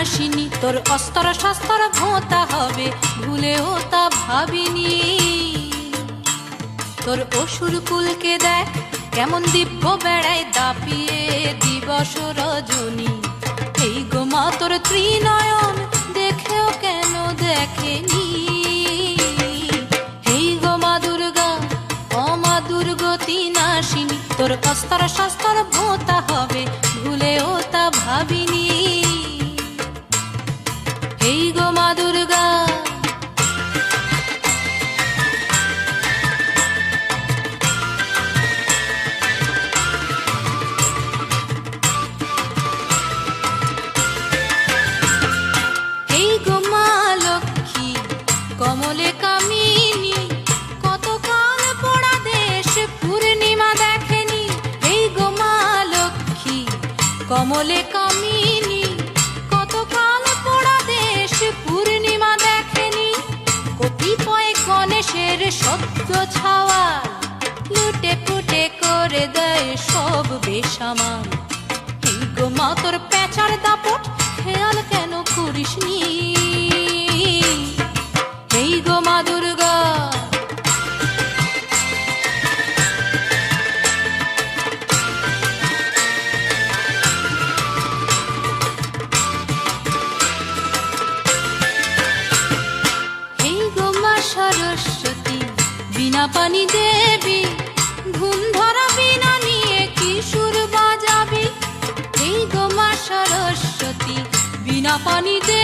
আসিনি, তোর অস্তর শাস্তর ভোঁতা হবে ভুলেও তা ভাবিনি। তোর অসুর কুলকে দেখ কেমন দিব্য বেড়ায় দাপিয়ে দিবস রজনী। এই গো মা তোর ত্রিনয়ন দেখেও কেন দেখেনি। এই গো মা দুর্গা অমা দুর্গতি নাশিনী, তোর অস্তর শাস্তর ভোঁতা হবে ভুলেও তা ভাবিনি। এই গো মা দুর্গা কমলে কামিনী, কতকাল পোড়া দেশ পূর্ণিমা দেখেনি। এই গো মা লক্ষ্মী কমলে কামিনী, কতকাল পোড়া দেশ পূর্ণিমা দেখেনি। কতিপয় গণেশের সদ্য ছাওয়া লুটে পুটে করে দেয় সব বেসামাল। এই গো মা তোর পেঁচার দাপট খেয়াল কেন করিসনি। এই গো মা দুর্গা এই গো মা সরস্বতী বিনা পানি দেবী, ঘুম ধরা বিনা নিয়ে কি সুর বাজাবি। এই গো মা সরস্বতী বিনা পানি দেবী,